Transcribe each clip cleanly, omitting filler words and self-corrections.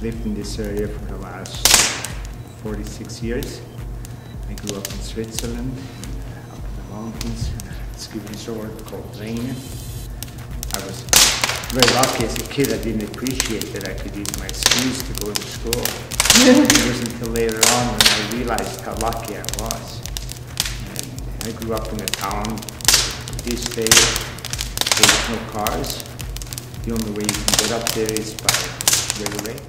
lived in this area for the last 46 years. I grew up in Switzerland, up in the mountains, a ski resort called Rheine. I was very lucky as a kid. I didn't appreciate that I could use my skis to go to school. It wasn't until later on when I realized how lucky I was. And I grew up in a town. These days, there's no cars. The only way you can get up there is by railway.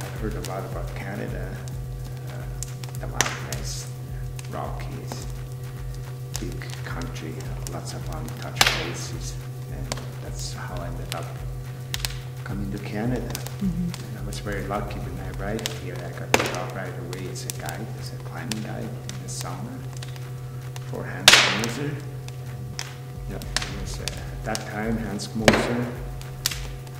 I've heard a lot about Canada, the mountains, Rockies, big country, lots of untouched places, and that's how I ended up coming to Canada. And I was very lucky when I arrived here. I got a job right away as a guide, as a climbing guide in the summer for Hans Moser. It was at that time Hans Moser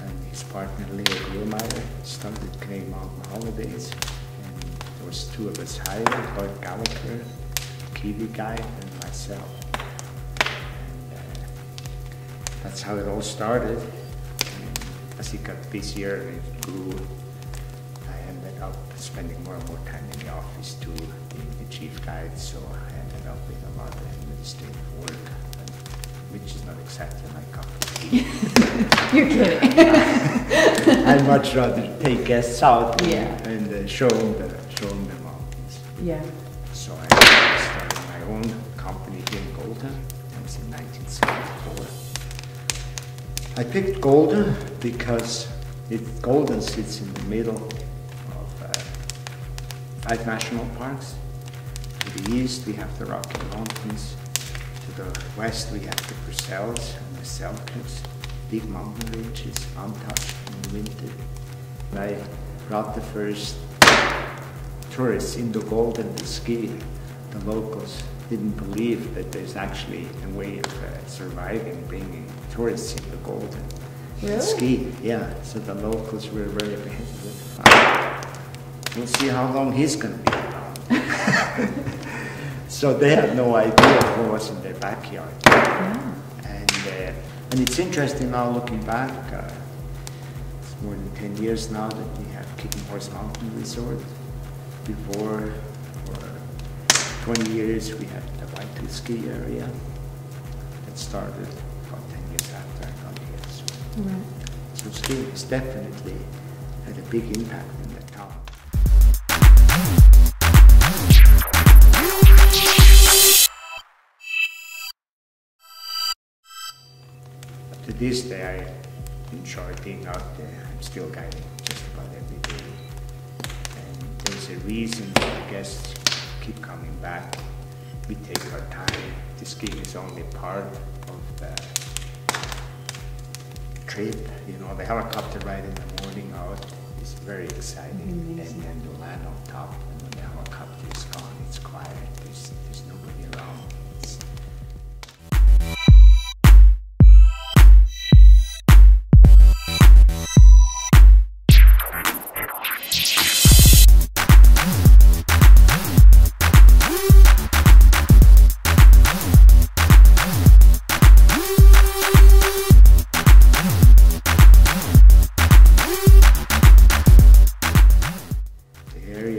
and his partner Leo Grillmeyer started Canadian Mountain Holidays, and there was two of us hired, Lloyd Gallagher, Kiwi guide, and myself. And that's how it all started. As it got busier and it grew, I ended up spending more and more time in the office too, being the chief guide, so I ended up with a lot of administrative work, which is not exactly my cup of tea. You're kidding. I'd much rather take guests out and show them the mountains. Yeah. So I started my own company here in Golden. That was in 1974. I picked Golden because Golden sits in the middle of 5 national parks. To the east we have the Rocky Mountains, to the west we have the Purcells and the Selkirks, big mountain ranges, untouched in the winter. I brought the first tourists into Golden to ski. The locals didn't believe that there's actually a way of surviving bringing tourists into Golden. Really? Ski, yeah. So the locals were very apprehensive. We'll see how long he's going to be around. So they had no idea what was in their backyard. Yeah. And it's interesting now looking back. It's more than 10 years now that we have Kicking Horse Mountain Resort. Before, for 20 years, we had the White Ski area that started about 10 years after I got here. So, so skiing has definitely had a big impact in the town. To this day, I enjoy being out there. I'm still guiding just about every day. And there's a reason that the guests keep coming back. We take our time. The skiing is only part of the trip. You know, the helicopter ride in the morning out is very exciting. And then you land on top, and when the helicopter is gone, it's quiet. There's nobody around.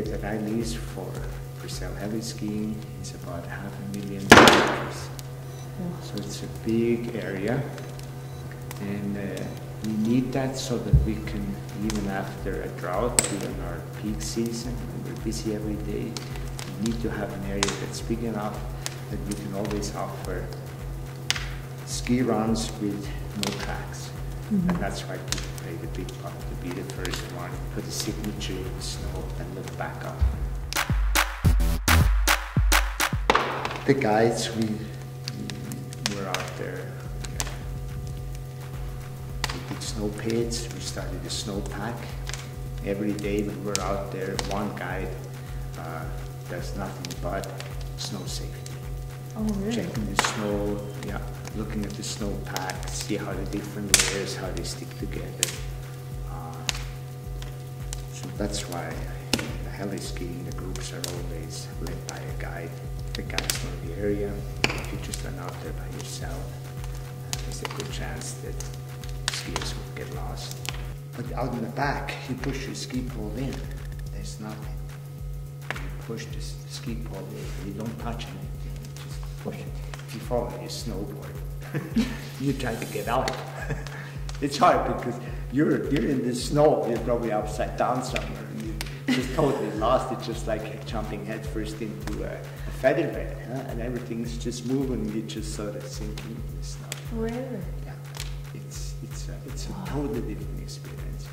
That I lease for Heli skiing is about 500,000 acres. So it's a big area, and we need that so that we can, even after a drought, during our peak season, when we're busy every day, we need to have an area that's big enough that we can always offer ski runs with no tracks. And that's why people play the big part, to be the first one, put a signature in the snow, and look back up. The guides, we were out there. We did snow pits. We started a snow pack. Every day when we're out there, one guide does nothing but snow safety. Oh, really? Checking the snow, looking at the snow pack, see how the different layers, how they stick together. So that's why the heli skiing, the groups are always led by a guide. the guys know the area. If you just run out there by yourself, there's a good chance that skiers will get lost. But out in the back, you push your ski pole in. There's nothing. You push the ski pole in. You don't touch anything. You just push it. If you fall on your snowboard, you try to get out. It's hard because you're in the snow. You're probably upside down somewhere. And you just totally lost. It's just like jumping headfirst into a feather bed, huh? And everything's just moving. You just sort of sink into the snow. Really? Yeah, it's a totally different experience.